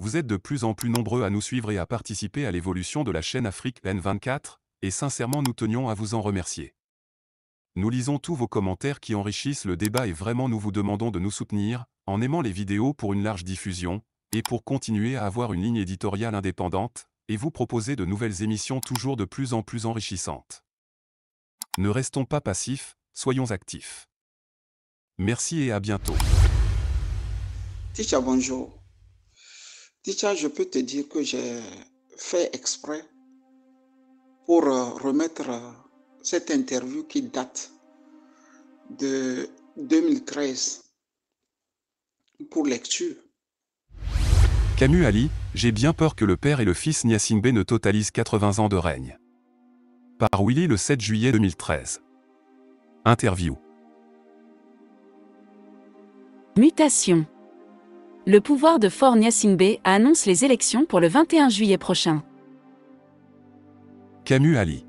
Vous êtes de plus en plus nombreux à nous suivre et à participer à l'évolution de la chaîne Afrique N24, et sincèrement nous tenions à vous en remercier. Nous lisons tous vos commentaires qui enrichissent le débat et vraiment nous vous demandons de nous soutenir, en aimant les vidéos pour une large diffusion, et pour continuer à avoir une ligne éditoriale indépendante, et vous proposer de nouvelles émissions toujours de plus en plus enrichissantes. Ne restons pas passifs, soyons actifs. Merci et à bientôt. Teacher, bonjour. Teacher, je peux te dire que j'ai fait exprès pour remettre cette interview qui date de 2013 pour lecture. Camus Ali, j'ai bien peur que le père et le fils Gnassingbé ne totalisent 80 ans de règne. Par Willy le 7 juillet 2013. Interview. Mutation. Le pouvoir de Faure Gnassingbé annonce les élections pour le 21 juillet prochain. Camus Ali.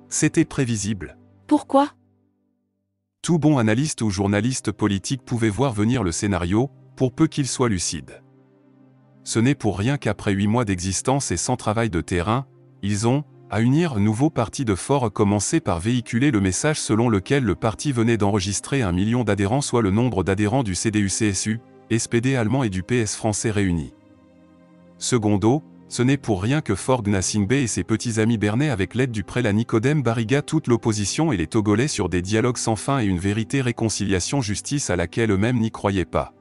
C'était prévisible. Pourquoi? Tout bon analyste ou journaliste politique pouvait voir venir le scénario, pour peu qu'il soit lucide. Ce n'est pour rien qu'après 8 mois d'existence et sans travail de terrain, ils ont, à unir un nouveau parti de Faure, commencé par véhiculer le message selon lequel le parti venait d'enregistrer 1 million d'adhérents, soit le nombre d'adhérents du CDU-CSU, SPD allemand et du PS français réunis. Secondo, ce n'est pour rien que Faure Gnassingbé et ses petits amis bernais, avec l'aide du prélat Nicodème Bariga, toute l'opposition et les Togolais sur des dialogues sans fin et une vérité réconciliation justice à laquelle eux-mêmes n'y croyaient pas.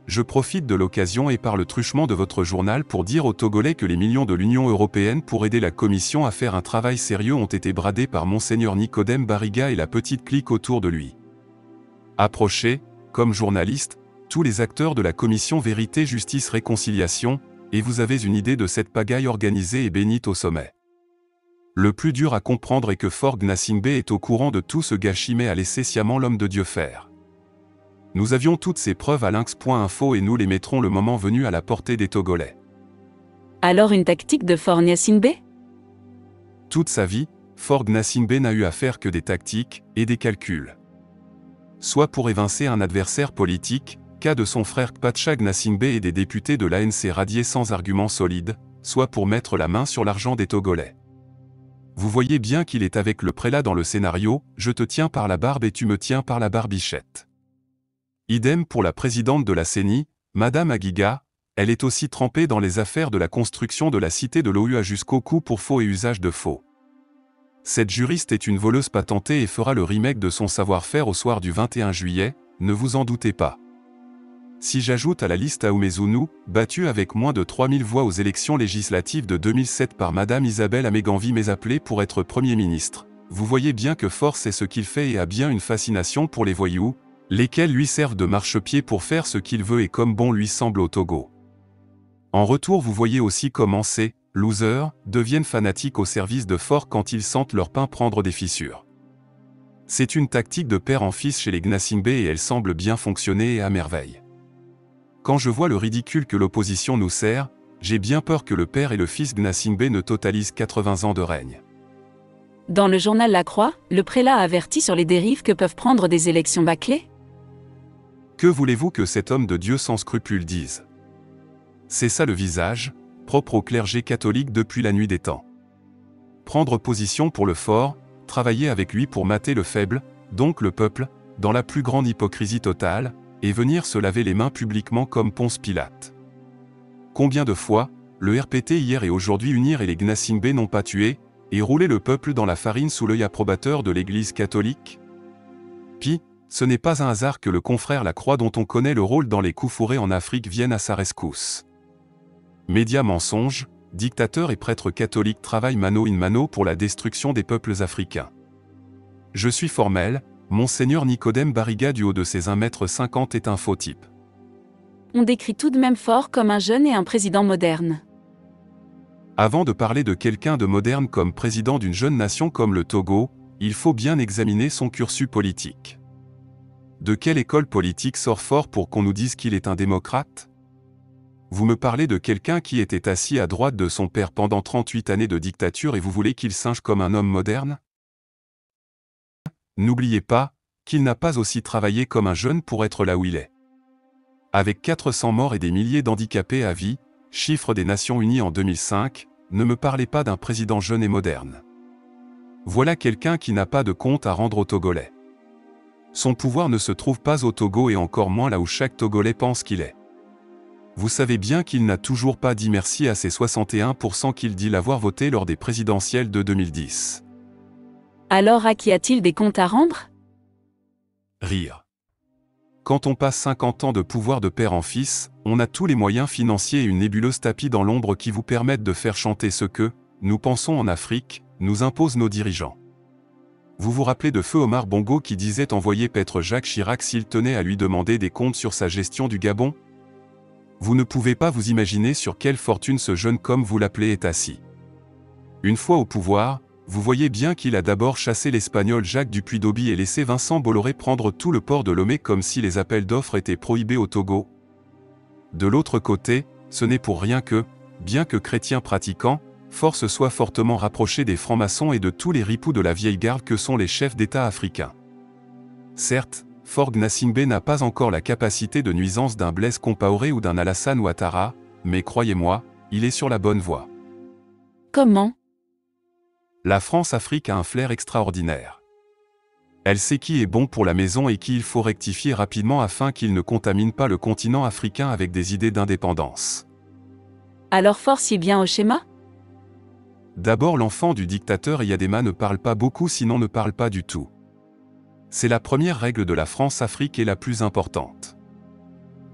Je profite de l'occasion et par le truchement de votre journal pour dire aux Togolais que les millions de l'Union européenne pour aider la Commission à faire un travail sérieux ont été bradés par Monseigneur Nicodème Bariga et la petite clique autour de lui. Approchez, comme journaliste, tous les acteurs de la Commission Vérité Justice Réconciliation, et vous avez une idée de cette pagaille organisée et bénite au sommet. Le plus dur à comprendre est que Faure Gnassingbé est au courant de tout ce gâchis mais a laissé sciemment l'homme de Dieu faire. Nous avions toutes ces preuves à lynx.info et nous les mettrons le moment venu à la portée des Togolais. Alors une tactique de Faure Gnassingbé? Toute sa vie, Faure Gnassingbé n'a eu à faire que des tactiques et des calculs. Soit pour évincer un adversaire politique, cas de son frère Kpacha Gnassingbé et des députés de l'ANC radiés sans arguments solides, soit pour mettre la main sur l'argent des Togolais. Vous voyez bien qu'il est avec le prélat dans le scénario, je te tiens par la barbe et tu me tiens par la barbichette. Idem pour la présidente de la CENI, Madame Aguiga, elle est aussi trempée dans les affaires de la construction de la cité de l'OUA jusqu'au coup pour faux et usage de faux. Cette juriste est une voleuse patentée et fera le remake de son savoir-faire au soir du 21 juillet, ne vous en doutez pas. Si j'ajoute à la liste Aoumezounou, battue avec moins de 3000 voix aux élections législatives de 2007 par Madame Isabelle Améganvi mais appelée pour être Premier ministre, vous voyez bien que Faure sait ce qu'il fait et a bien une fascination pour les voyous, lesquels lui servent de marchepied pour faire ce qu'il veut et comme bon lui semble au Togo. En retour vous voyez aussi comment ces « losers » deviennent fanatiques au service de Faure quand ils sentent leur pain prendre des fissures. C'est une tactique de père en fils chez les Gnassingbé et elle semble bien fonctionner et à merveille. Quand je vois le ridicule que l'opposition nous sert, j'ai bien peur que le père et le fils Gnassingbé ne totalisent 80 ans de règne. Dans le journal La Croix, le prélat a averti sur les dérives que peuvent prendre des élections bâclées. Que voulez-vous que cet homme de Dieu sans scrupules dise? C'est ça le visage, propre au clergé catholique depuis la nuit des temps. Prendre position pour le fort, travailler avec lui pour mater le faible, donc le peuple, dans la plus grande hypocrisie totale, et venir se laver les mains publiquement comme Ponce Pilate. Combien de fois, le RPT hier et aujourd'hui unir et les Gnassingbé n'ont pas tué, et roulé le peuple dans la farine sous l'œil approbateur de l'Église catholique? Puis, ce n'est pas un hasard que le confrère Lacroix dont on connaît le rôle dans les coups fourrés en Afrique vienne à sa rescousse. Médias mensonges, dictateurs et prêtres catholiques travaillent mano in mano pour la destruction des peuples africains. Je suis formel, Monseigneur Nicodème Bariga du haut de ses 1,50 m est un faux type. On décrit tout de même Faure comme un jeune et un président moderne. Avant de parler de quelqu'un de moderne comme président d'une jeune nation comme le Togo, il faut bien examiner son cursus politique. De quelle école politique sort Faure pour qu'on nous dise qu'il est un démocrate? Vous me parlez de quelqu'un qui était assis à droite de son père pendant 38 années de dictature et vous voulez qu'il singe comme un homme moderne? N'oubliez pas qu'il n'a pas aussi travaillé comme un jeune pour être là où il est. Avec 400 morts et des milliers d'handicapés à vie, chiffre des Nations Unies en 2005, ne me parlez pas d'un président jeune et moderne. Voilà quelqu'un qui n'a pas de compte à rendre aux Togolais. Son pouvoir ne se trouve pas au Togo et encore moins là où chaque Togolais pense qu'il est. Vous savez bien qu'il n'a toujours pas dit merci à ces 61% qu'il dit l'avoir voté lors des présidentielles de 2010. Alors à qui a-t-il des comptes à rendre? Rire. Quand on passe 50 ans de pouvoir de père en fils, on a tous les moyens financiers et une nébuleuse tapis dans l'ombre qui vous permettent de faire chanter ce que, nous pensons en Afrique, nous imposent nos dirigeants. Vous vous rappelez de Feu Omar Bongo qui disait envoyer paître Jacques Chirac s'il tenait à lui demander des comptes sur sa gestion du Gabon? Vous ne pouvez pas vous imaginer sur quelle fortune ce jeune comme vous l'appelez est assis. Une fois au pouvoir, vous voyez bien qu'il a d'abord chassé l'Espagnol Jacques Dupuy-Doby et laissé Vincent Bolloré prendre tout le port de Lomé comme si les appels d'offres étaient prohibés au Togo. De l'autre côté, ce n'est pour rien que, bien que chrétien pratiquant, Faure se soit fortement rapproché des francs-maçons et de tous les ripoux de la vieille garde que sont les chefs d'État africains. Certes, Faure Gnassingbé n'a pas encore la capacité de nuisance d'un Blaise Compaoré ou d'un Alassane Ouattara, mais croyez-moi, il est sur la bonne voie. Comment? La France-Afrique a un flair extraordinaire. Elle sait qui est bon pour la maison et qui il faut rectifier rapidement afin qu'il ne contamine pas le continent africain avec des idées d'indépendance. Alors Faure s'y bien au schéma? D'abord, l'enfant du dictateur Eyadema ne parle pas beaucoup sinon ne parle pas du tout. C'est la première règle de la France-Afrique et la plus importante.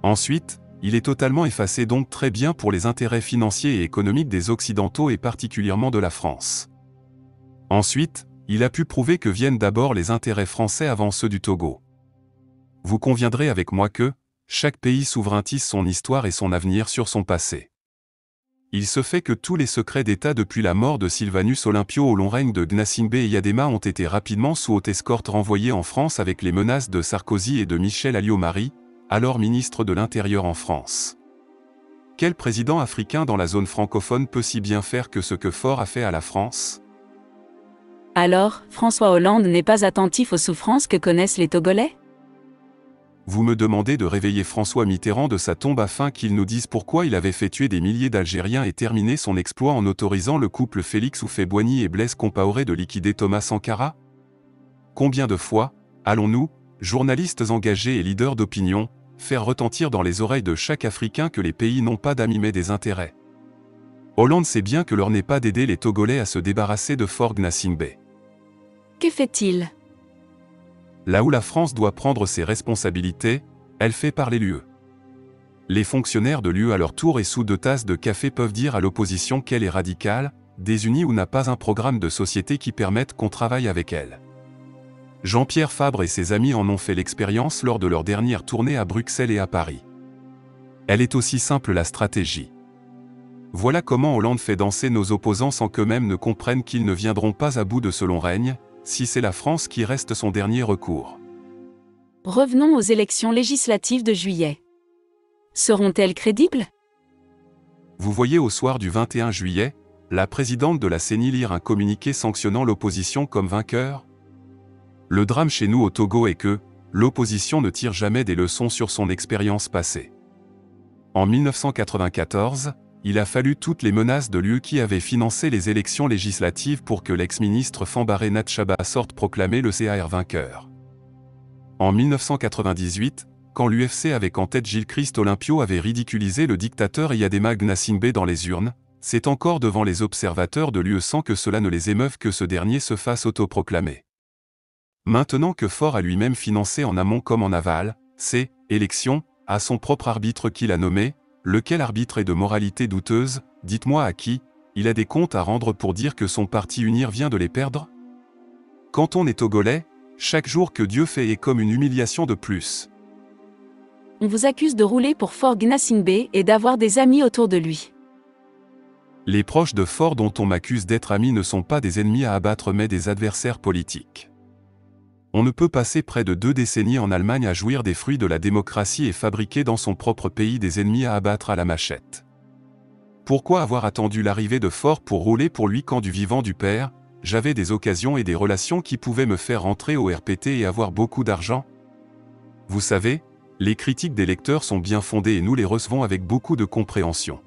Ensuite, il est totalement effacé donc très bien pour les intérêts financiers et économiques des Occidentaux et particulièrement de la France. Ensuite, il a pu prouver que viennent d'abord les intérêts français avant ceux du Togo. Vous conviendrez avec moi que, chaque pays souveraintise son histoire et son avenir sur son passé. Il se fait que tous les secrets d'État depuis la mort de Sylvanus Olympio au long règne de Gnassingbé et Eyadema ont été rapidement sous haute escorte renvoyés en France avec les menaces de Sarkozy et de Michel Alliot-Marie, alors ministre de l'Intérieur en France. Quel président africain dans la zone francophone peut si bien faire que ce que Faure a fait à la France? Alors, François Hollande n'est pas attentif aux souffrances que connaissent les Togolais? Vous me demandez de réveiller François Mitterrand de sa tombe afin qu'il nous dise pourquoi il avait fait tuer des milliers d'Algériens et terminer son exploit en autorisant le couple Félix Houphouët-Boigny et Blaise Compaoré de liquider Thomas Sankara? Combien de fois, allons-nous, journalistes engagés et leaders d'opinion, faire retentir dans les oreilles de chaque Africain que les pays n'ont pas d'amis mais des intérêts? Hollande sait bien que l'heure n'est pas d'aider les Togolais à se débarrasser de Faure Gnassingbé. Que fait-il? Là où la France doit prendre ses responsabilités, elle fait parler l'UE. Les fonctionnaires de l'UE à leur tour et sous 2 tasses de café peuvent dire à l'opposition qu'elle est radicale, désunie ou n'a pas un programme de société qui permette qu'on travaille avec elle. Jean-Pierre Fabre et ses amis en ont fait l'expérience lors de leur dernière tournée à Bruxelles et à Paris. Elle est aussi simple la stratégie. Voilà comment Hollande fait danser nos opposants sans qu'eux-mêmes ne comprennent qu'ils ne viendront pas à bout de ce long règne, si c'est la France qui reste son dernier recours. Revenons aux élections législatives de juillet. Seront-elles crédibles? Vous voyez au soir du 21 juillet, la présidente de la CENI lire un communiqué sanctionnant l'opposition comme vainqueur? Le drame chez nous au Togo est que, l'opposition ne tire jamais des leçons sur son expérience passée. En 1994, il a fallu toutes les menaces de l'UE qui avaient financé les élections législatives pour que l'ex-ministre Fambaré Natchaba sorte proclamer le CAR vainqueur. En 1998, quand l'UFC avec en tête Gilles Christ Olympio avait ridiculisé le dictateur Eyadema Gnassingbé dans les urnes, c'est encore devant les observateurs de l'UE sans que cela ne les émeuve que ce dernier se fasse autoproclamer. Maintenant que Faure a lui-même financé en amont comme en aval, ces élections, à son propre arbitre qu'il a nommé, lequel arbitre est de moralité douteuse, dites-moi à qui, il a des comptes à rendre pour dire que son parti UNIR vient de les perdre? Quand on est Togolais, chaque jour que Dieu fait est comme une humiliation de plus. On vous accuse de rouler pour Faure Gnassingbé et d'avoir des amis autour de lui. Les proches de Faure dont on m'accuse d'être amis ne sont pas des ennemis à abattre mais des adversaires politiques. On ne peut passer près de 2 décennies en Allemagne à jouir des fruits de la démocratie et fabriquer dans son propre pays des ennemis à abattre à la machette. Pourquoi avoir attendu l'arrivée de Faure pour rouler pour lui quand du vivant du père, j'avais des occasions et des relations qui pouvaient me faire rentrer au RPT et avoir beaucoup d'argent? Vous savez, Les critiques des lecteurs sont bien fondées et nous les recevons avec beaucoup de compréhension.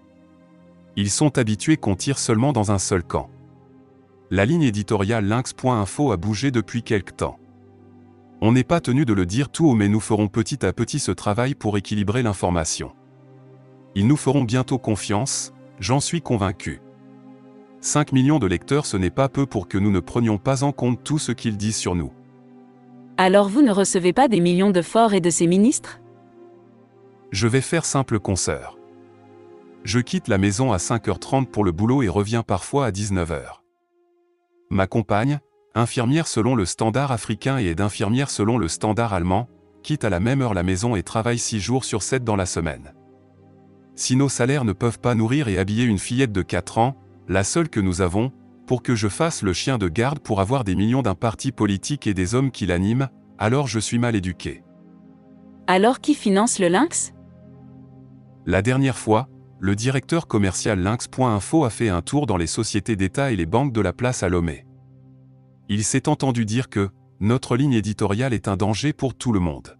Ils sont habitués qu'on tire seulement dans un seul camp. La ligne éditoriale lynx.info a bougé depuis quelque temps. On n'est pas tenu de le dire tout haut, mais nous ferons petit à petit ce travail pour équilibrer l'information. Ils nous feront bientôt confiance, j'en suis convaincu. 5 millions de lecteurs, ce n'est pas peu pour que nous ne prenions pas en compte tout ce qu'ils disent sur nous. Alors vous ne recevez pas des millions de Faure et de ses ministres? Je vais faire simple consoeur. Je quitte la maison à 5h30 pour le boulot et reviens parfois à 19h. Ma compagne, infirmière selon le standard africain et aide-infirmière selon le standard allemand, quitte à la même heure la maison et travaille 6 jours sur 7 dans la semaine. Si nos salaires ne peuvent pas nourrir et habiller une fillette de 4 ans, la seule que nous avons, pour que je fasse le chien de garde pour avoir des millions d'un parti politique et des hommes qui l'animent, alors je suis mal éduqué. Alors qui finance le Lynx? La dernière fois, le directeur commercial lynx.info a fait un tour dans les sociétés d'État et les banques de la place à Lomé. Il s'est entendu dire que notre ligne éditoriale est un danger pour tout le monde.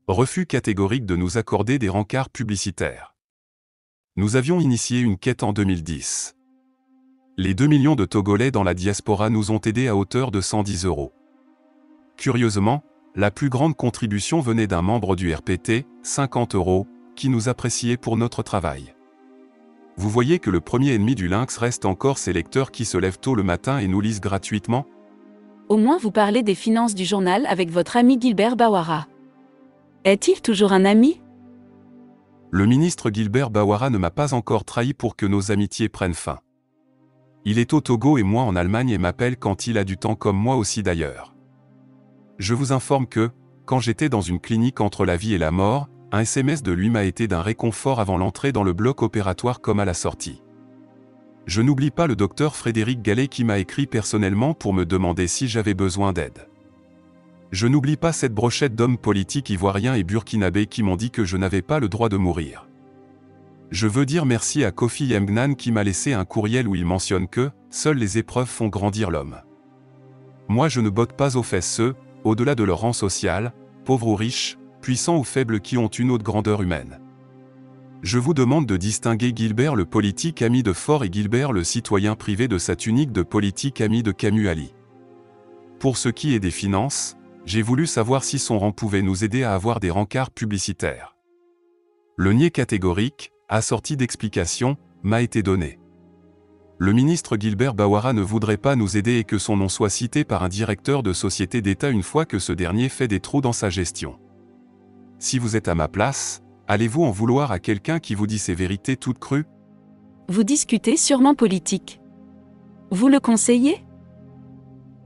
Refus catégorique de nous accorder des rencarts publicitaires. Nous avions initié une quête en 2010. Les 2 millions de Togolais dans la diaspora nous ont aidés à hauteur de 110 €. Curieusement, la plus grande contribution venait d'un membre du RPT, 50 €, qui nous appréciait pour notre travail. Vous voyez que le premier ennemi du Lynx reste encore ces lecteurs qui se lèvent tôt le matin et nous lisent gratuitement? Au moins vous parlez des finances du journal avec votre ami Gilbert Bawara. Est-il toujours un ami? Le ministre Gilbert Bawara ne m'a pas encore trahi pour que nos amitiés prennent fin. Il est au Togo et moi en Allemagne et m'appelle quand il a du temps, comme moi aussi d'ailleurs. Je vous informe que, quand j'étais dans une clinique entre la vie et la mort, un SMS de lui m'a été d'un réconfort avant l'entrée dans le bloc opératoire comme à la sortie. Je n'oublie pas le docteur Frédéric Gallet qui m'a écrit personnellement pour me demander si j'avais besoin d'aide. Je n'oublie pas cette brochette d'hommes politiques ivoiriens et burkinabés qui m'ont dit que je n'avais pas le droit de mourir. Je veux dire merci à Kofi Yemgnan qui m'a laissé un courriel où il mentionne que « seules les épreuves font grandir l'homme ». Moi je ne botte pas aux fesses ceux, au-delà de leur rang social, pauvres ou riches, puissants ou faibles qui ont une autre grandeur humaine. Je vous demande de distinguer Gilbert le politique ami de Faure et Gilbert le citoyen privé de sa tunique de politique ami de Camus Ali. Pour ce qui est des finances, j'ai voulu savoir si son rang pouvait nous aider à avoir des rencarts publicitaires. Le niais catégorique, assorti d'explications, m'a été donné. Le ministre Gilbert Bawara ne voudrait pas nous aider et que son nom soit cité par un directeur de société d'État une fois que ce dernier fait des trous dans sa gestion. Si vous êtes à ma place, allez-vous en vouloir à quelqu'un qui vous dit ces vérités toutes crues? Vous discutez sûrement politique. Vous le conseillez?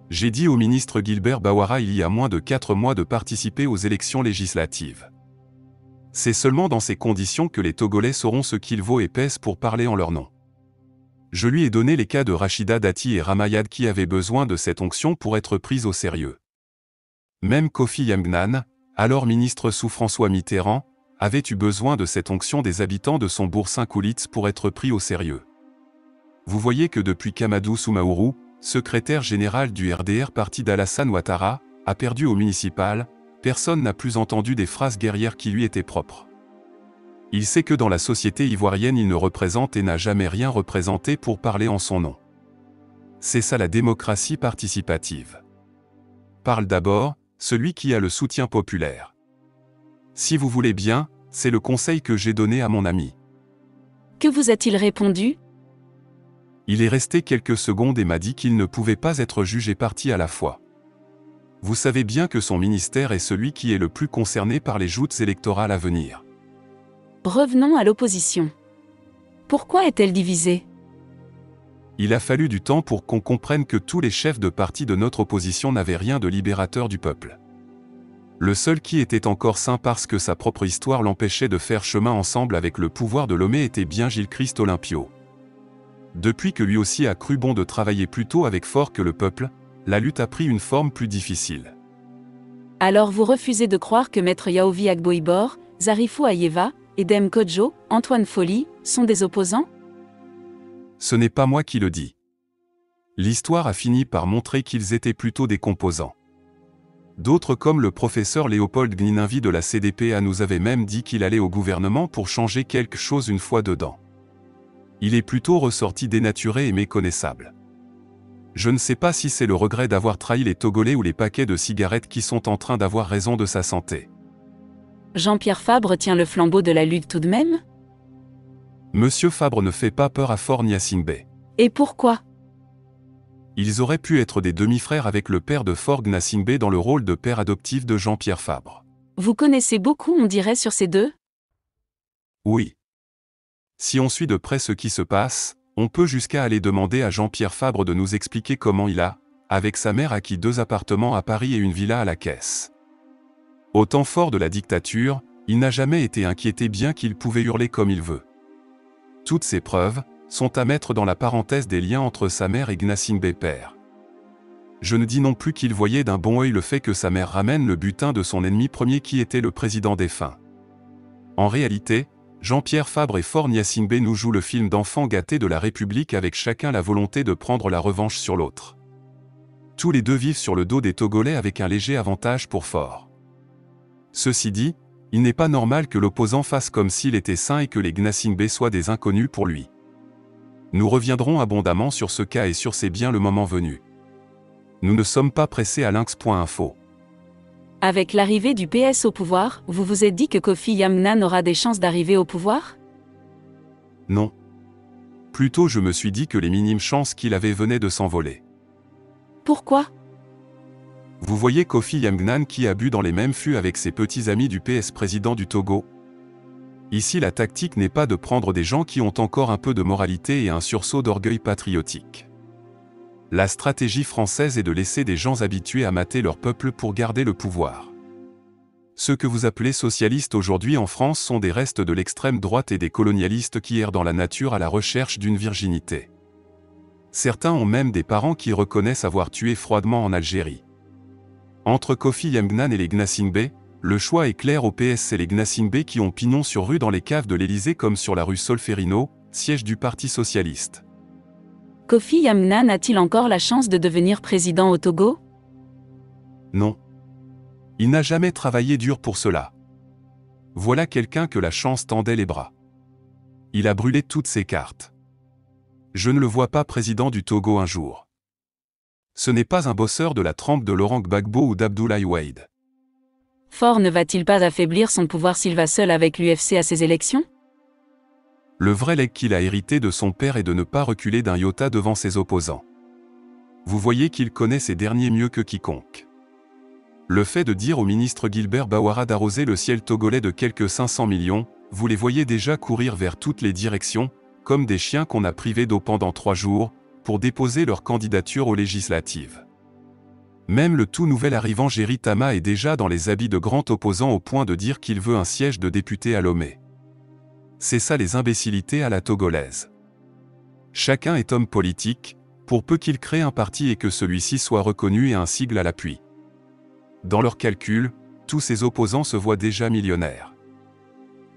J'ai dit au ministre Gilbert Bawara il y a moins de 4 mois de participer aux élections législatives. C'est seulement dans ces conditions que les Togolais sauront ce qu'il vaut et pèse pour parler en leur nom. Je lui ai donné les cas de Rachida Dati et Ramayad qui avaient besoin de cette onction pour être prises au sérieux. Même Kofi Yemgnan, alors ministre sous François Mitterrand, avait eu besoin de cette onction des habitants de son bourg Saint-Coulitz pour être pris au sérieux. Vous voyez que depuis qu'Amadou Soumaourou, secrétaire général du RDR parti d'Alassane Ouattara, a perdu au municipal, personne n'a plus entendu des phrases guerrières qui lui étaient propres. Il sait que dans la société ivoirienne il ne représente et n'a jamais rien représenté pour parler en son nom. C'est ça la démocratie participative. Parle d'abord, celui qui a le soutien populaire. Si vous voulez bien, c'est le conseil que j'ai donné à mon ami. Que vous a-t-il répondu? Il est resté quelques secondes et m'a dit qu'il ne pouvait pas être juge et partie à la fois. Vous savez bien que son ministère est celui qui est le plus concerné par les joutes électorales à venir. Revenons à l'opposition. Pourquoi est-elle divisée? Il a fallu du temps pour qu'on comprenne que tous les chefs de parti de notre opposition n'avaient rien de libérateur du peuple. Le seul qui était encore sain parce que sa propre histoire l'empêchait de faire chemin ensemble avec le pouvoir de Lomé était bien Gilles-Christ Olympio. Depuis que lui aussi a cru bon de travailler plus tôt avec Faure que le peuple, la lutte a pris une forme plus difficile. Alors vous refusez de croire que Maître Yaovi Agboibor, Zarifou Ayeva, Edem Kodjo, Antoine Folly, sont des opposants? Ce n'est pas moi qui le dis. L'histoire a fini par montrer qu'ils étaient plutôt des composants. D'autres comme le professeur Léopold Gninenvy de la CDPA nous avait même dit qu'il allait au gouvernement pour changer quelque chose une fois dedans. Il est plutôt ressorti dénaturé et méconnaissable. Je ne sais pas si c'est le regret d'avoir trahi les Togolais ou les paquets de cigarettes qui sont en train d'avoir raison de sa santé. Jean-Pierre Fabre tient le flambeau de la lutte tout de même? Monsieur Fabre ne fait pas peur à Faure Gnassingbé. Et pourquoi? Ils auraient pu être des demi-frères avec le père de Faure Gnassingbé dans le rôle de père adoptif de Jean-Pierre Fabre. Vous connaissez beaucoup, on dirait, sur ces deux? Oui. Si on suit de près ce qui se passe, on peut jusqu'à aller demander à Jean-Pierre Fabre de nous expliquer comment il a, avec sa mère, acquis 2 appartements à Paris et une villa à la Caisse. Au temps fort de la dictature, il n'a jamais été inquiété bien qu'il pouvait hurler comme il veut. Toutes ces preuves sont à mettre dans la parenthèse des liens entre sa mère et Gnassingbé père. Je ne dis non plus qu'il voyait d'un bon œil le fait que sa mère ramène le butin de son ennemi premier qui était le président défunt. En réalité, Jean-Pierre Fabre et Faure Gnassingbé nous jouent le film d'enfants gâtés de la République avec chacun la volonté de prendre la revanche sur l'autre. Tous les deux vivent sur le dos des Togolais avec un léger avantage pour Faure. Ceci dit, il n'est pas normal que l'opposant fasse comme s'il était sain et que les Gnassingbé soient des inconnus pour lui. Nous reviendrons abondamment sur ce cas et sur ses biens le moment venu. Nous ne sommes pas pressés à lynx.info. Avec l'arrivée du PS au pouvoir, vous vous êtes dit que Kofi Yamnan aura des chances d'arriver au pouvoir? Non. Plutôt je me suis dit que les minimes chances qu'il avait venaient de s'envoler. Pourquoi? Vous voyez Kofi Yamnan qui a bu dans les mêmes fûts avec ses petits amis du PS président du Togo. Ici la tactique n'est pas de prendre des gens qui ont encore un peu de moralité et un sursaut d'orgueil patriotique. La stratégie française est de laisser des gens habitués à mater leur peuple pour garder le pouvoir. Ceux que vous appelez socialistes aujourd'hui en France sont des restes de l'extrême droite et des colonialistes qui errent dans la nature à la recherche d'une virginité. Certains ont même des parents qui reconnaissent avoir tué froidement en Algérie. Entre Kofi Yamnan et les Gnassingbé, le choix est clair au PS, c'est les Gnassingbé qui ont pignon sur rue dans les caves de l'Élysée comme sur la rue Solferino, siège du Parti socialiste. Kofi Yamnan a-t-il encore la chance de devenir président au Togo? Non. Il n'a jamais travaillé dur pour cela. Voilà quelqu'un que la chance tendait les bras. Il a brûlé toutes ses cartes. Je ne le vois pas président du Togo un jour. Ce n'est pas un bosseur de la trempe de Laurent Gbagbo ou d'Abdoulaye Wade. Faure ne va-t-il pas affaiblir son pouvoir s'il va seul avec l'UFC à ces élections? Le vrai legs qu'il a hérité de son père est de ne pas reculer d'un iota devant ses opposants. Vous voyez qu'il connaît ces derniers mieux que quiconque. Le fait de dire au ministre Gilbert Bawara d'arroser le ciel togolais de quelques 500 millions, vous les voyez déjà courir vers toutes les directions, comme des chiens qu'on a privés d'eau pendant 3 jours, pour déposer leur candidature aux législatives. Même le tout nouvel arrivant Géry Tama est déjà dans les habits de grand opposant au point de dire qu'il veut un siège de député à Lomé. C'est ça les imbécilités à la togolaise. Chacun est homme politique, pour peu qu'il crée un parti et que celui-ci soit reconnu et un sigle à l'appui. Dans leurs calculs, tous ses opposants se voient déjà millionnaires.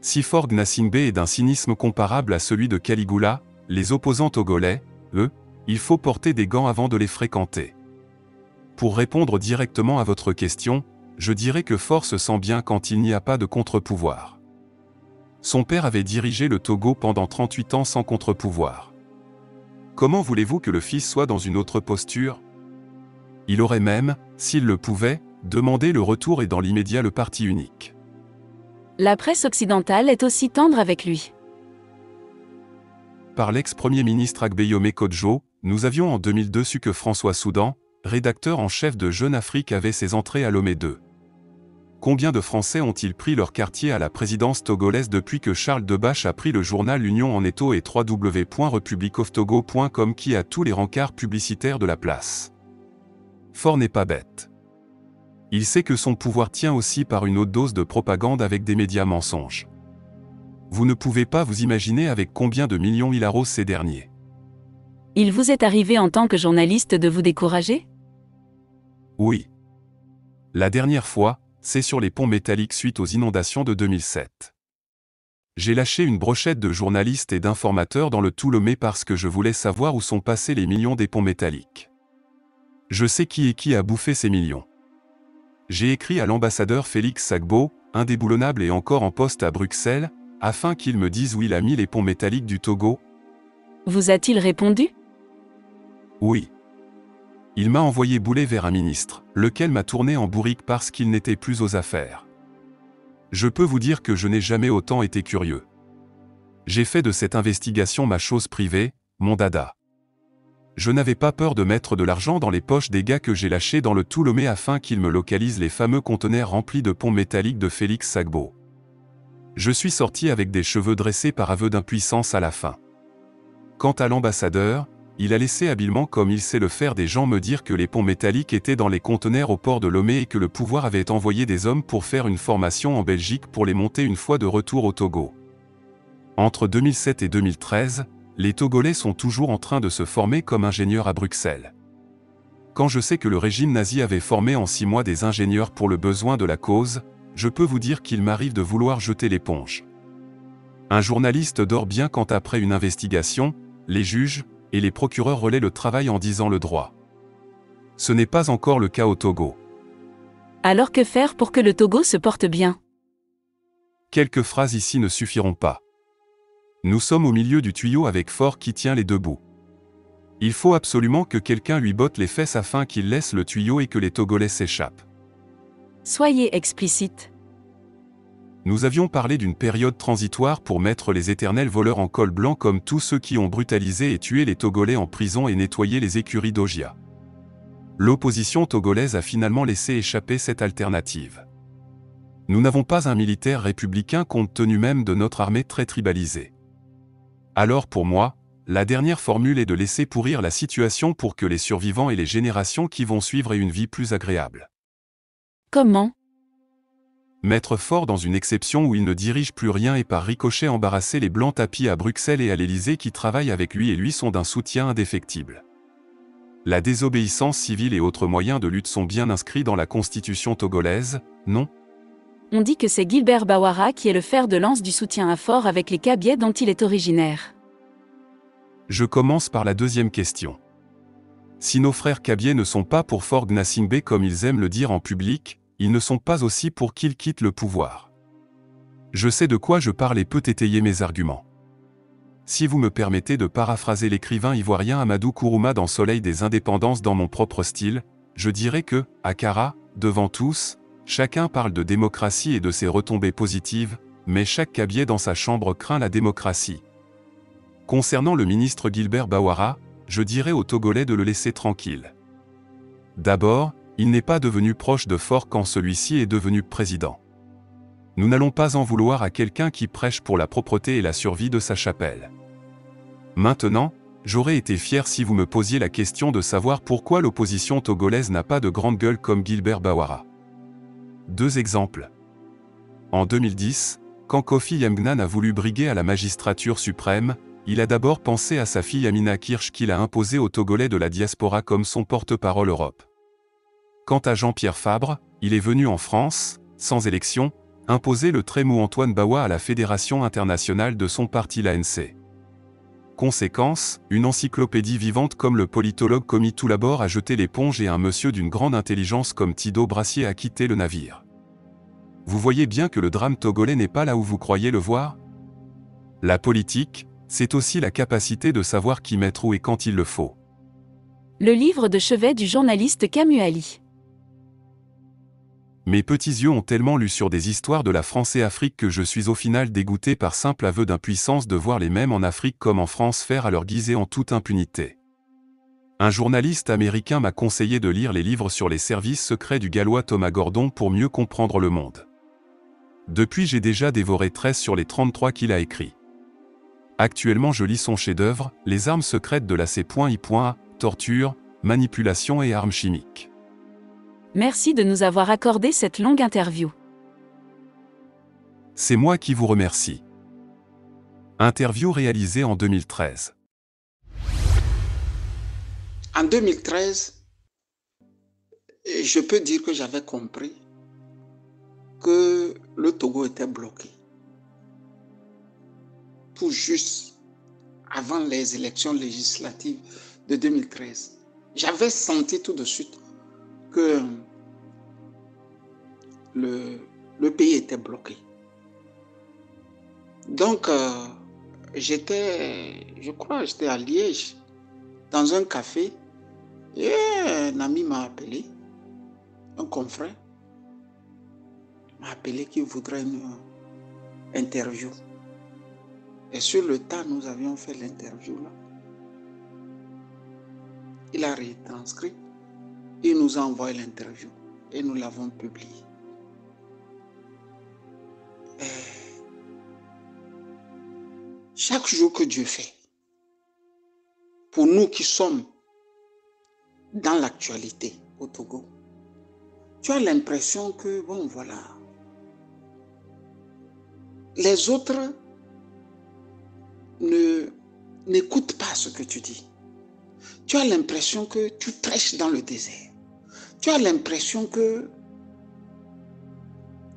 Si Faure Gnassingbé est d'un cynisme comparable à celui de Caligula, les opposants togolais, eux, il faut porter des gants avant de les fréquenter. Pour répondre directement à votre question, je dirais que Faure se sent bien quand il n'y a pas de contre-pouvoir. Son père avait dirigé le Togo pendant 38 ans sans contre-pouvoir. Comment voulez-vous que le fils soit dans une autre posture? Il aurait même, s'il le pouvait, demandé le retour et dans l'immédiat le parti unique. La presse occidentale est aussi tendre avec lui. Par l'ex-premier ministre Agbeyome Kodjo, nous avions en 2002 su que François Soudan, rédacteur en chef de Jeune Afrique, avait ses entrées à Lomé 2. Combien de Français ont-ils pris leur quartier à la présidence togolaise depuis que Charles Debache a pris le journal L'Union en étau et www.republicoftogo.com qui a tous les rencarts publicitaires de la place? Faure n'est pas bête. Il sait que son pouvoir tient aussi par une haute dose de propagande avec des médias mensonges. Vous ne pouvez pas vous imaginer avec combien de millions il arrose ces derniers. Il vous est arrivé en tant que journaliste de vous décourager? Oui. La dernière fois, c'est sur les ponts métalliques suite aux inondations de 2007. J'ai lâché une brochette de journalistes et d'informateurs dans le tout Lomé parce que je voulais savoir où sont passés les millions des ponts métalliques. Je sais qui et qui a bouffé ces millions. J'ai écrit à l'ambassadeur Félix Sagbo, indéboulonnable et encore en poste à Bruxelles, afin qu'il me dise où il a mis les ponts métalliques du Togo. Vous a-t-il répondu? Oui. Il m'a envoyé bouler vers un ministre, lequel m'a tourné en bourrique parce qu'il n'était plus aux affaires. Je peux vous dire que je n'ai jamais autant été curieux. J'ai fait de cette investigation ma chose privée, mon dada. Je n'avais pas peur de mettre de l'argent dans les poches des gars que j'ai lâchés dans le tout Lomé afin qu'ils me localisent les fameux conteneurs remplis de ponts métalliques de Félix Sagbo. Je suis sorti avec des cheveux dressés par aveu d'impuissance à la fin. Quant à l'ambassadeur, il a laissé habilement comme il sait le faire des gens me dire que les ponts métalliques étaient dans les conteneurs au port de Lomé et que le pouvoir avait envoyé des hommes pour faire une formation en Belgique pour les monter une fois de retour au Togo. Entre 2007 et 2013, les Togolais sont toujours en train de se former comme ingénieurs à Bruxelles. Quand je sais que le régime nazi avait formé en 6 mois des ingénieurs pour le besoin de la cause, je peux vous dire qu'il m'arrive de vouloir jeter l'éponge. Un journaliste dort bien quand après une investigation, les juges et les procureurs relaient le travail en disant le droit. Ce n'est pas encore le cas au Togo. Alors que faire pour que le Togo se porte bien? Quelques phrases ici ne suffiront pas. Nous sommes au milieu du tuyau avec Faure qui tient les deux bouts. Il faut absolument que quelqu'un lui botte les fesses afin qu'il laisse le tuyau et que les Togolais s'échappent. Soyez explicite. Nous avions parlé d'une période transitoire pour mettre les éternels voleurs en col blanc comme tous ceux qui ont brutalisé et tué les Togolais en prison et nettoyé les écuries d'Ogia. L'opposition togolaise a finalement laissé échapper cette alternative. Nous n'avons pas un militaire républicain compte tenu même de notre armée très tribalisée. Alors pour moi, la dernière formule est de laisser pourrir la situation pour que les survivants et les générations qui vont suivre aient une vie plus agréable. Comment? Mettre Faure dans une exception où il ne dirige plus rien et par ricochet embarrasser les blancs tapis à Bruxelles et à l'Élysée qui travaillent avec lui et lui sont d'un soutien indéfectible. La désobéissance civile et autres moyens de lutte sont bien inscrits dans la constitution togolaise, non? On dit que c'est Gilbert Bawara qui est le fer de lance du soutien à Faure avec les Kabyais dont il est originaire. Je commence par la deuxième question. Si nos frères Kabyais ne sont pas pour Faure Gnassingbé comme ils aiment le dire en public, ils ne sont pas aussi pour qu'il quitte le pouvoir. Je sais de quoi je parle et peux étayer mes arguments. Si vous me permettez de paraphraser l'écrivain ivoirien Amadou Kourouma dans Soleil des Indépendances dans mon propre style, je dirais que, à Kara, devant tous, chacun parle de démocratie et de ses retombées positives, mais chaque Kabyais dans sa chambre craint la démocratie. Concernant le ministre Gilbert Bawara, je dirais aux Togolais de le laisser tranquille. D'abord, il n'est pas devenu proche de Faure quand celui-ci est devenu président. Nous n'allons pas en vouloir à quelqu'un qui prêche pour la propreté et la survie de sa chapelle. Maintenant, j'aurais été fier si vous me posiez la question de savoir pourquoi l'opposition togolaise n'a pas de grande gueule comme Gilbert Bawara. 2 exemples. En 2010, quand Kofi Yamgnan a voulu briguer à la magistrature suprême, il a d'abord pensé à sa fille Amina Kirsch qu'il a imposée aux Togolais de la diaspora comme son porte-parole Europe. Quant à Jean-Pierre Fabre, il est venu en France, sans élection, imposer le très mou Antoine Bawa à la Fédération internationale de son parti l'ANC. Conséquence, une encyclopédie vivante comme le politologue Komi Toulabor a jeté l'éponge et un monsieur d'une grande intelligence comme Thido Brassier a quitté le navire. Vous voyez bien que le drame togolais n'est pas là où vous croyez le voir? La politique, c'est aussi la capacité de savoir qui mettre où et quand il le faut. Le livre de chevet du journaliste Camus Ali. Mes petits yeux ont tellement lu sur des histoires de la France et Afrique que je suis au final dégoûté par simple aveu d'impuissance de voir les mêmes en Afrique comme en France faire à leur guise et en toute impunité. Un journaliste américain m'a conseillé de lire les livres sur les services secrets du Gallois Thomas Gordon pour mieux comprendre le monde. Depuis, j'ai déjà dévoré 13 sur les 33 qu'il a écrits. Actuellement, je lis son chef-d'œuvre, Les armes secrètes de la C.I.A, torture, manipulation et armes chimiques. Merci de nous avoir accordé cette longue interview. C'est moi qui vous remercie. Interview réalisée en 2013. En 2013, je peux dire que j'avais compris que le Togo était bloqué. Tout juste avant les élections législatives de 2013. J'avais senti tout de suite que le pays était bloqué. Donc, je crois, j'étais à Liège, dans un café, et un ami m'a appelé, un confrère m'a appelé qui voudrait une interview. Et sur le tas, nous avions fait l'interview là. Il a retranscrit, il nous a envoyé l'interview et nous l'avons publié. Chaque jour que Dieu fait, pour nous qui sommes dans l'actualité au Togo, tu as l'impression que, bon voilà, les autres n'écoutent pas ce que tu dis. Tu as l'impression que tu prêches dans le désert. Tu as l'impression que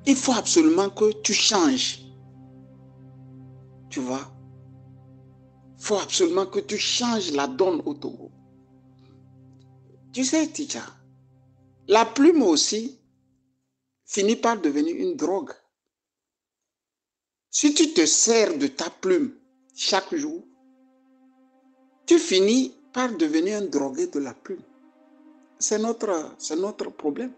il faut absolument que tu changes. Tu vois? Il faut absolument que tu changes la donne au Togo. Tu sais, Tidja, la plume aussi finit par devenir une drogue. Si tu te sers de ta plume chaque jour, tu finis par devenir un drogué de la plume. C'est notre problème.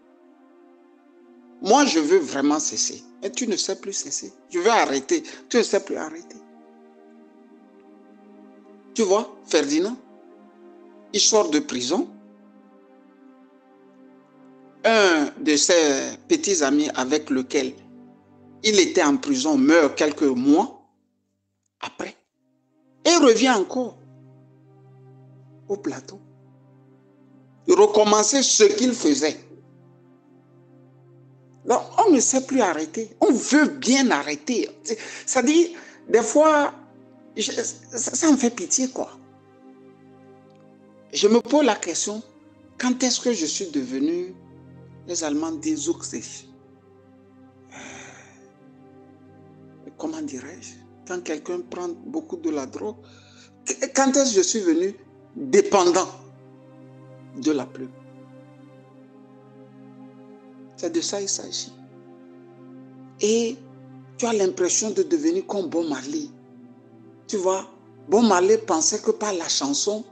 Moi, je veux vraiment cesser. Et tu ne sais plus cesser. Je veux arrêter. Tu ne sais plus arrêter. Tu vois, Ferdinand, il sort de prison. Un de ses petits amis avec lequel il était en prison meurt quelques mois après. Et revient encore au plateau. Il recommençait ce qu'il faisait. Donc, on ne sait plus arrêter. On veut bien arrêter. C'est-à-dire, des fois, ça me fait pitié, quoi. Je me pose la question, quand est-ce que je suis devenu, les Allemands disent, comment dirais-je, quand quelqu'un prend beaucoup de la drogue, quand est-ce que je suis devenu dépendant de la plume? C'est de ça il s'agit. Et tu as l'impression de devenir comme Bob Marley. Tu vois, Bob Marley pensait que par la chanson,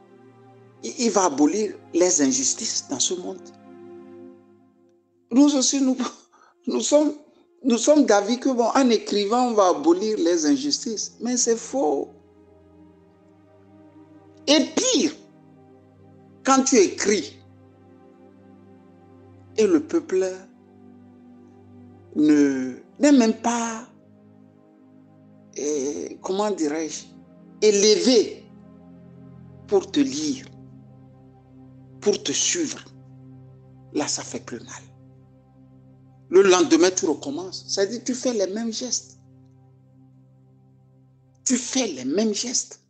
il va abolir les injustices dans ce monde. Nous aussi, nous sommes d'avis que, bon, en écrivant, on va abolir les injustices. Mais c'est faux. Et pire, quand tu écris et le peuple n'est même pas, comment dirais-je, élevé pour te lire, pour te suivre, là, ça fait plus mal. Le lendemain, tu recommences. C'est-à-dire, tu fais les mêmes gestes. Tu fais les mêmes gestes.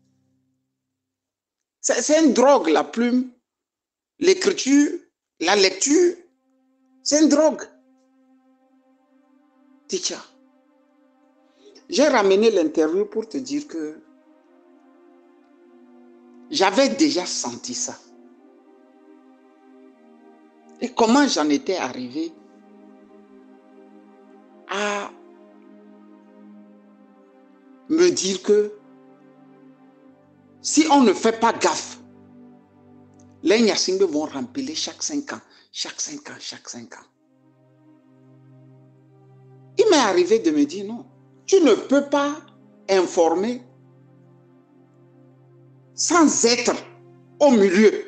C'est une drogue, la plume, l'écriture, la lecture. C'est une drogue. Ticha, j'ai ramené l'interview pour te dire que j'avais déjà senti ça. Et comment j'en étais arrivé à me dire que si on ne fait pas gaffe, les Nyasingbe vont remplir chaque 5 ans, chaque 5 ans, chaque 5 ans. Il m'est arrivé de me dire non, tu ne peux pas informer sans être au milieu.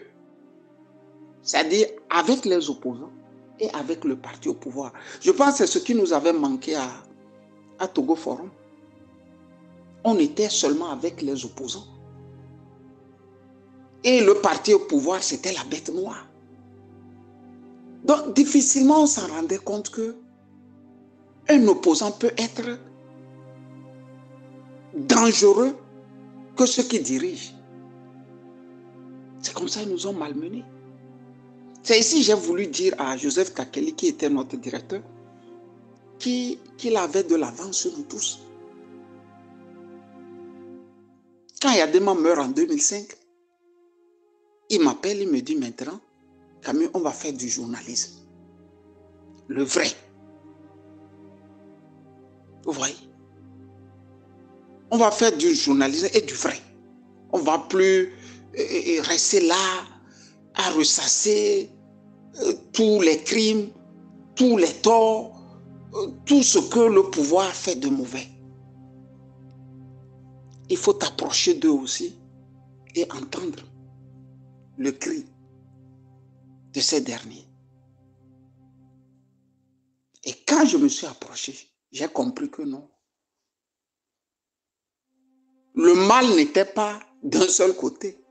C'est-à-dire avec les opposants et avec le parti au pouvoir. Je pense que c'est ce qui nous avait manqué à Togo Forum. On était seulement avec les opposants. Et le parti au pouvoir, c'était la bête noire. Donc, difficilement, on s'en rendait compte que un opposant peut être dangereux que ceux qui dirigent. C'est comme ça qu'ils nous ont malmenés. C'est ici que j'ai voulu dire à Joseph Kakeli, qui était notre directeur, qu'il avait de l'avance sur nous tous. Quand Yadema meurt en 2005, il m'appelle, il me dit maintenant, Camille, on va faire du journalisme. Le vrai. Vous voyez? On va faire du journalisme et du vrai. On ne va plus rester là à ressasser tous les crimes, tous les torts, tout ce que le pouvoir fait de mauvais. Il faut t'approcher d'eux aussi et entendre le cri de ces derniers. Et quand je me suis approché, j'ai compris que non. Le mal n'était pas d'un seul côté.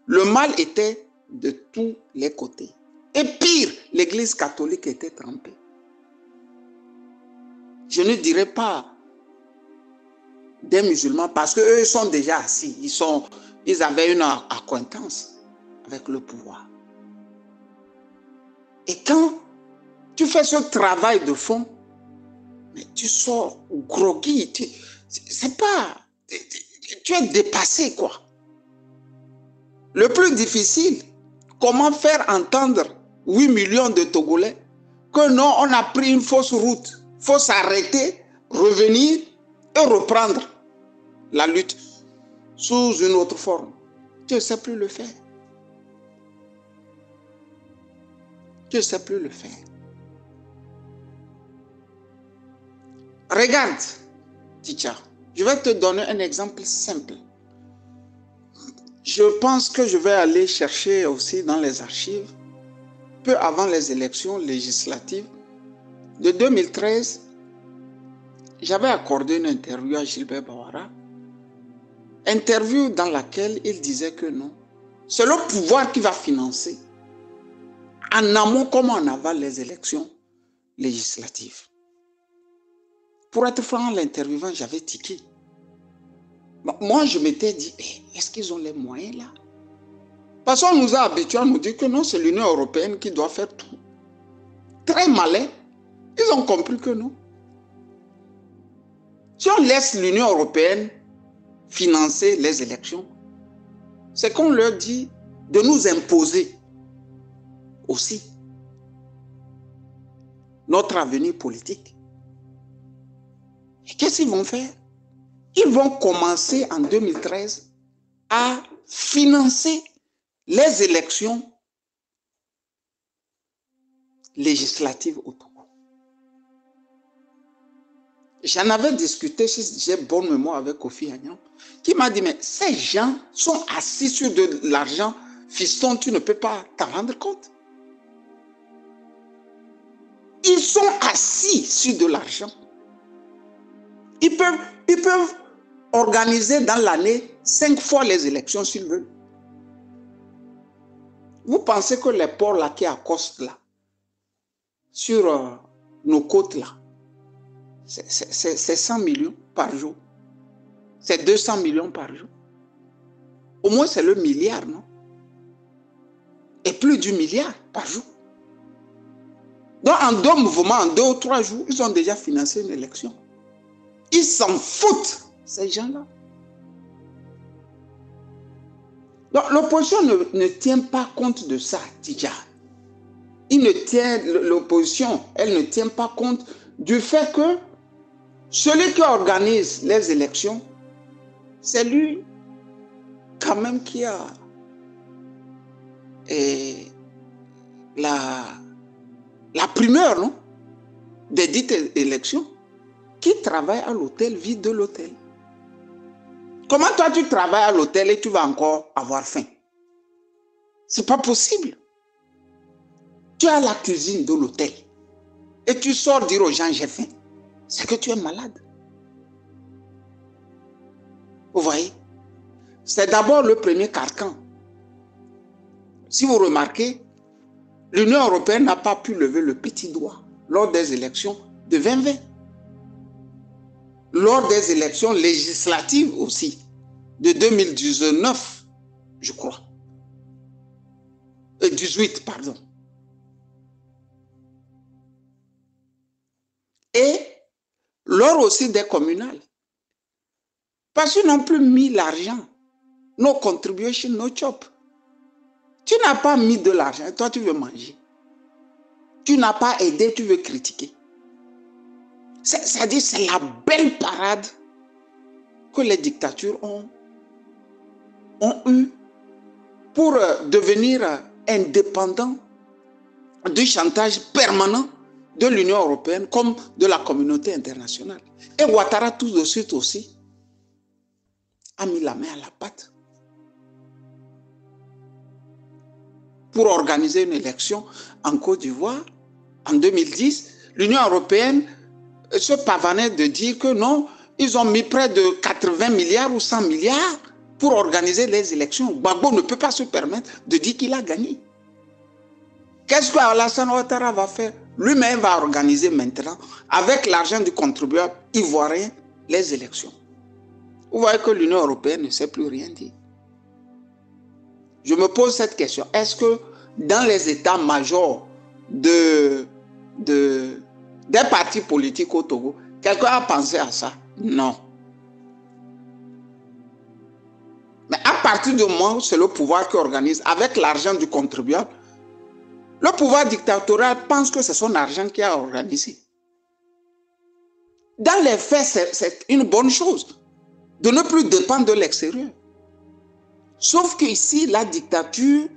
Le mal était de tous les côtés. Et pire, l'Église catholique était trempée. Je ne dirais pas des musulmans parce qu'eux sont déjà assis. Ils avaient une acquaintance avec le pouvoir. Et quand tu fais ce travail de fond, mais tu sors groggy. C'est pas... Tu es dépassé, quoi. Le plus difficile, comment faire entendre 8 millions de Togolais que non, on a pris une fausse route. Il faut s'arrêter, revenir et reprendre la lutte sous une autre forme. Tu ne sais plus le faire. Tu ne sais plus le faire. Regarde, Ticha, je vais te donner un exemple simple. Je pense que je vais aller chercher aussi dans les archives, peu avant les élections législatives de 2013, j'avais accordé une interview à Gilbert Bawara, interview dans laquelle il disait que non, c'est le pouvoir qui va financer en amont comme en aval les élections législatives. Pour être franc, l'interviewant, j'avais tiqué. Moi, je m'étais dit, est-ce qu'ils ont les moyens là? Parce qu'on nous a habitués à nous dire que non, c'est l'Union européenne qui doit faire tout. Très malin, ils ont compris que non. Si on laisse l'Union européenne financer les élections, c'est qu'on leur dit de nous imposer aussi notre avenir politique. Et qu'est-ce qu'ils vont faire? Ils vont commencer en 2013 à financer les élections législatives au Togo. J'en avais discuté, si j'ai bonne mémoire, avec Kofi Annan, qui m'a dit, mais ces gens sont assis sur de l'argent, fiston, tu ne peux pas t'en rendre compte. Ils sont assis sur de l'argent. Ils peuvent organiser dans l'année 5 fois les élections s'ils veulent. Vous pensez que les ports là qui accostent là, sur nos côtes là, c'est 100 millions par jour. C'est 200 millions par jour. Au moins c'est le milliard, non? Et plus du milliard par jour. Donc en 2 mouvements, en 2 ou 3 jours, ils ont déjà financé une élection. Ils s'en foutent, ces gens-là. Donc l'opposition ne tient pas compte de ça, Tidja. L'opposition, elle ne tient pas compte du fait que celui qui organise les élections, c'est lui quand même qui a la primeur, non, des dites élections. Qui travaille à l'hôtel vit de l'hôtel. Comment toi tu travailles à l'hôtel et tu vas encore avoir faim? C'est pas possible. Tu as la cuisine de l'hôtel et tu sors dire aux gens j'ai faim. C'est que tu es malade. Vous voyez? C'est d'abord le premier carcan. Si vous remarquez, l'Union européenne n'a pas pu lever le petit doigt lors des élections de 2020. Lors des élections législatives aussi, de 2019, je crois. 18, pardon. Et lors aussi des communales. Parce qu'ils n'ont plus mis l'argent. No contribution, no chop. Tu n'as pas mis de l'argent, toi tu veux manger. Tu n'as pas aidé, tu veux critiquer. C'est-à-dire, c'est la belle parade que les dictatures ont eu pour devenir indépendants du chantage permanent de l'Union européenne comme de la communauté internationale. Et Ouattara, tout de suite aussi, a mis la main à la pâte pour organiser une élection en Côte d'Ivoire en 2010. L'Union européenne se pavanait de dire que non, ils ont mis près de 80 milliards ou 100 milliards pour organiser les élections. Gbagbo ne peut pas se permettre de dire qu'il a gagné. Qu'est-ce que Alassane Ouattara va faire? Lui-même va organiser maintenant, avec l'argent du contribuable ivoirien, les élections. Vous voyez que l'Union européenne ne sait plus rien dire. Je me pose cette question. Est-ce que dans les états-majors des partis politiques au Togo, quelqu'un a pensé à ça? Non. Mais à partir du moment où c'est le pouvoir qui organise, avec l'argent du contribuable, le pouvoir dictatorial pense que c'est son argent qui a organisé. Dans les faits, c'est une bonne chose de ne plus dépendre de l'extérieur. Sauf qu'ici, la dictature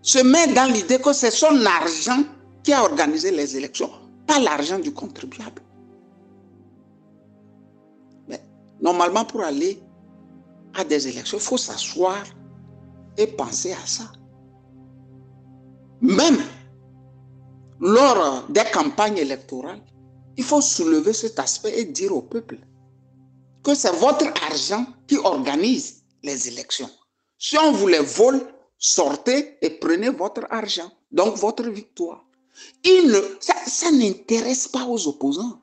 se met dans l'idée que c'est son argent qui a organisé les élections, pas l'argent du contribuable. Mais normalement, pour aller à des élections, il faut s'asseoir et penser à ça. Même lors des campagnes électorales, il faut soulever cet aspect et dire au peuple que c'est votre argent qui organise les élections. Si on vous les vole, sortez et prenez votre argent, donc votre victoire. Ça n'intéresse pas aux opposants.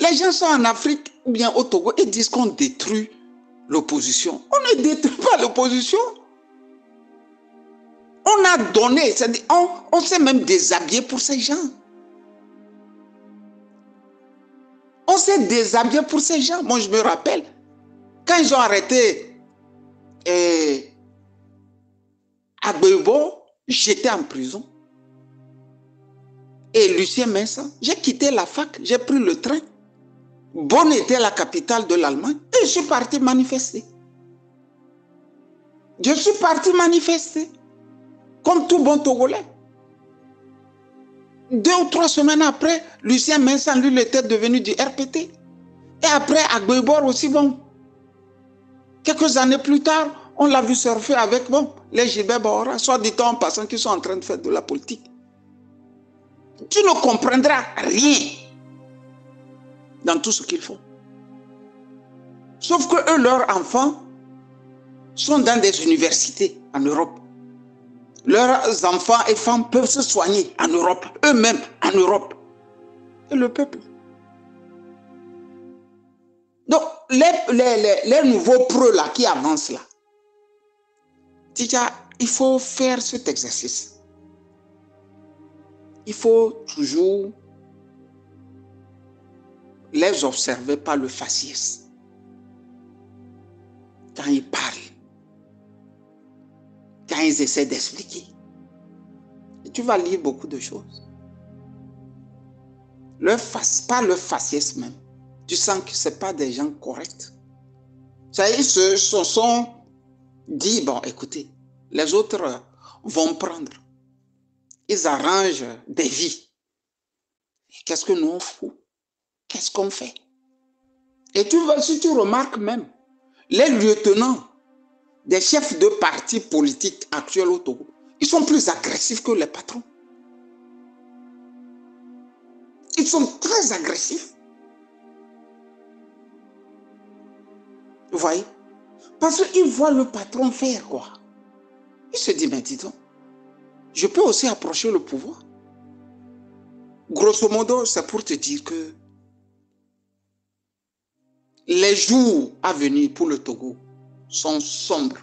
Les gens sont en Afrique ou bien au Togo et disent qu'on détruit l'opposition. On ne détruit pas l'opposition. On a donné, on s'est même déshabillé pour ces gens. On s'est déshabillé pour ces gens. Moi, je me rappelle, quand ils ont arrêté Agbeibo, j'étais en prison. Et Lucien Mensah, j'ai quitté la fac, j'ai pris le train. Bonn était la capitale de l'Allemagne et je suis parti manifester. Je suis parti manifester. Comme tout bon Togolais. 2 ou 3 semaines après, Lucien Mensah, lui, était devenu du RPT. Et après, Agbeibo aussi, bon. Quelques années plus tard, on l'a vu surfer avec, bon, les Gilbert Baora, soit dit-on en passant qu'ils sont en train de faire de la politique. Tu ne comprendras rien dans tout ce qu'ils font. Sauf que eux, leurs enfants, sont dans des universités en Europe. Leurs enfants et femmes peuvent se soigner en Europe, eux-mêmes en Europe. Et le peuple. Donc, les nouveaux preux là qui avancent là, il faut faire cet exercice. Il faut toujours les observer par le faciès. Quand ils parlent, quand ils essaient d'expliquer. Et tu vas lire beaucoup de choses. Pas le faciès même. Tu sens que ce n'est pas des gens corrects. Ça, ils se sont dit, bon, écoutez, les autres vont prendre. Ils arrangent des vies. Qu'est-ce que nous on fout? Qu'est-ce qu'on fait? Et si tu remarques même, les lieutenants des chefs de partis politiques actuels au Togo, ils sont plus agressifs que les patrons. Ils sont très agressifs. Vous voyez? Parce qu'ils voient le patron faire quoi? Il se dit, mais dis donc, je peux aussi approcher le pouvoir. Grosso modo, c'est pour te dire que les jours à venir pour le Togo sont sombres.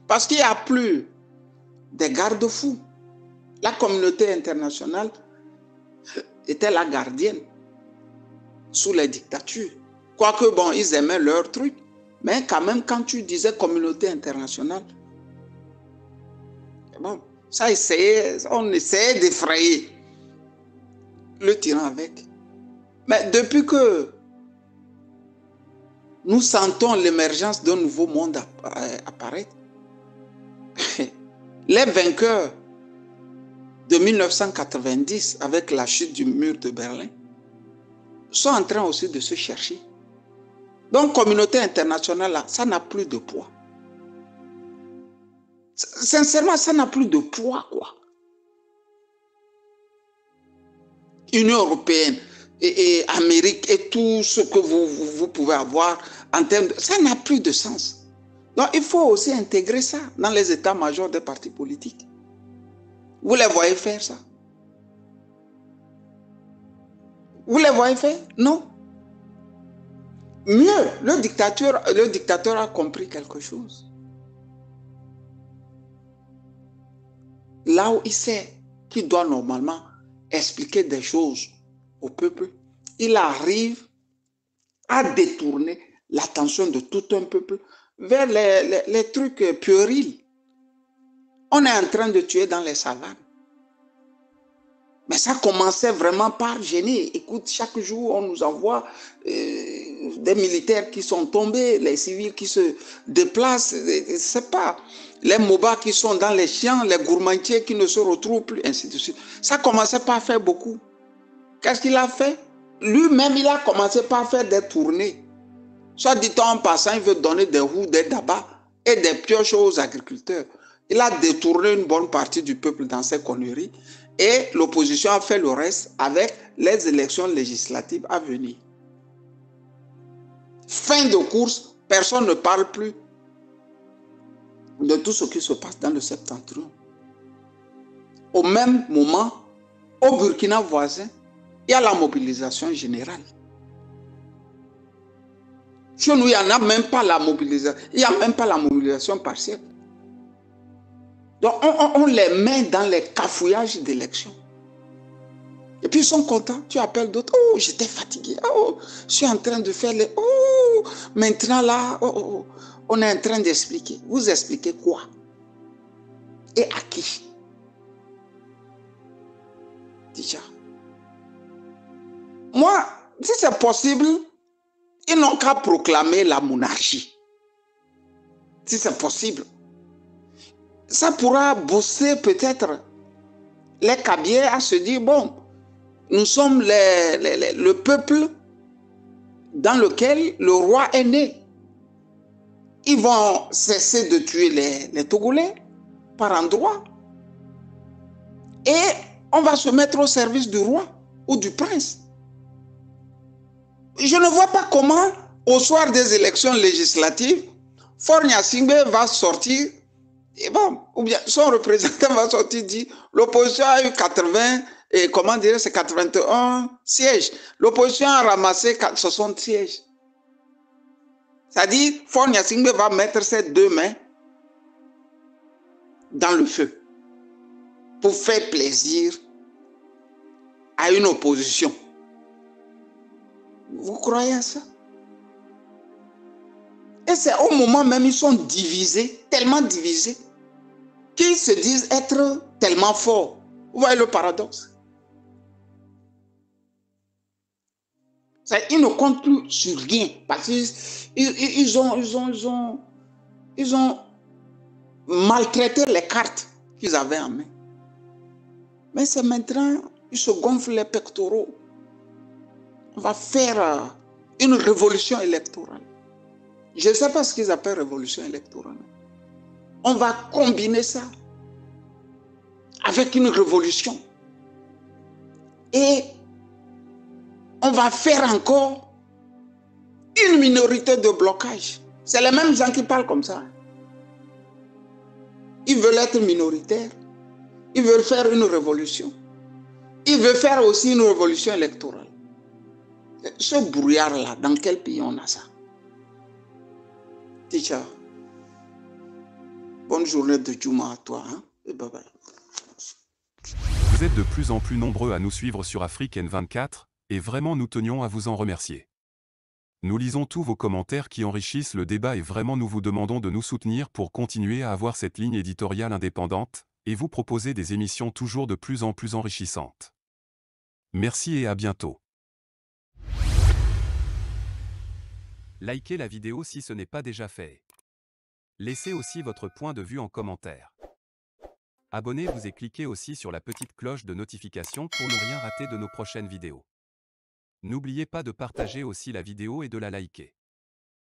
Parce qu'il n'y a plus des garde-fous. La communauté internationale était la gardienne sous les dictatures. Quoique, bon, ils aimaient leur truc. Mais quand même, quand tu disais communauté internationale, bon, On essayait d'effrayer le tyran avec. Mais depuis que nous sentons l'émergence d'un nouveau monde apparaître, les vainqueurs de 1990 avec la chute du mur de Berlin sont en train aussi de se chercher. Donc, communauté internationale, là, ça n'a plus de poids. Sincèrement, ça n'a plus de poids, quoi. Union européenne et Amérique et tout ce que vous pouvez avoir en termes de... Ça n'a plus de sens. Donc, il faut aussi intégrer ça dans les états-majors des partis politiques. Vous les voyez faire ça? Vous les voyez faire? Non. Mieux, le dictateur a compris quelque chose. Là où il sait qu'il doit normalement expliquer des choses au peuple, il arrive à détourner l'attention de tout un peuple vers les trucs puérils. On est en train de tuer dans les savanes. Mais ça commençait vraiment par gêner. Écoute, chaque jour, on nous envoie des militaires qui sont tombés, les civils qui se déplacent, c'est pas, les MOBA qui sont dans les champs, les gourmandiers qui ne se retrouvent plus, ainsi de suite. Ça commençait par faire beaucoup. Qu'est-ce qu'il a fait? Lui-même, il a commencé par faire des tournées. Soit dit en passant, il veut donner des roues, des dabas et des pioches aux agriculteurs. Il a détourné une bonne partie du peuple dans ses conneries et l'opposition a fait le reste avec les élections législatives à venir. Fin de course, personne ne parle plus de tout ce qui se passe dans le septentrion. Au même moment, au Burkina voisin, il y a la mobilisation générale. Chez nous, il n'y en a même pas la mobilisation. Il n'y a même pas la mobilisation partielle. Donc, on les met dans les cafouillages d'élection. Et puis, ils sont contents. Tu appelles d'autres. Oh, j'étais fatigué. Oh, je suis en train de faire les... Oh, maintenant là, on est en train d'expliquer. Vous expliquez quoi? Et à qui? Déjà. Moi, si c'est possible, ils n'ont qu'à proclamer la monarchie. Si c'est possible. Ça pourra booster peut-être les Kabyles à se dire, bon, nous sommes le peuple dans lequel le roi est né. Ils vont cesser de tuer les Togolais par endroits. Et on va se mettre au service du roi ou du prince. Je ne vois pas comment, au soir des élections législatives, Faure Gnassingbé va sortir, et bon, ou bien son représentant va sortir, dit, l'opposition a eu 80, et comment dire, c'est 81 sièges. L'opposition a ramassé 60 sièges. C'est-à-dire, Faure Gnassingbé va mettre ses deux mains dans le feu pour faire plaisir à une opposition. Vous croyez à ça? Et c'est au moment même, ils sont divisés, tellement divisés, qu'ils se disent être tellement forts. Vous voyez le paradoxe? Ils ne comptent plus sur rien, parce qu'ils ont maltraité les cartes qu'ils avaient en main. Mais c'est maintenant, ils se gonflent les pectoraux. On va faire une révolution électorale. Je ne sais pas ce qu'ils appellent révolution électorale. On va combiner ça avec une révolution. Et on va faire encore une minorité de blocage. C'est les mêmes gens qui parlent comme ça. Ils veulent être minoritaires. Ils veulent faire une révolution. Ils veulent faire aussi une révolution électorale. Ce brouillard-là, dans quel pays on a ça? Teacher, bonne journée de Juma à toi. Hein? Et bye bye. Vous êtes de plus en plus nombreux à nous suivre sur Afrique N24, et vraiment nous tenions à vous en remercier. Nous lisons tous vos commentaires qui enrichissent le débat et vraiment nous vous demandons de nous soutenir pour continuer à avoir cette ligne éditoriale indépendante, et vous proposer des émissions toujours de plus en plus enrichissantes. Merci et à bientôt. Likez la vidéo si ce n'est pas déjà fait. Laissez aussi votre point de vue en commentaire. Abonnez-vous et cliquez aussi sur la petite cloche de notification pour ne rien rater de nos prochaines vidéos. N'oubliez pas de partager aussi la vidéo et de la liker.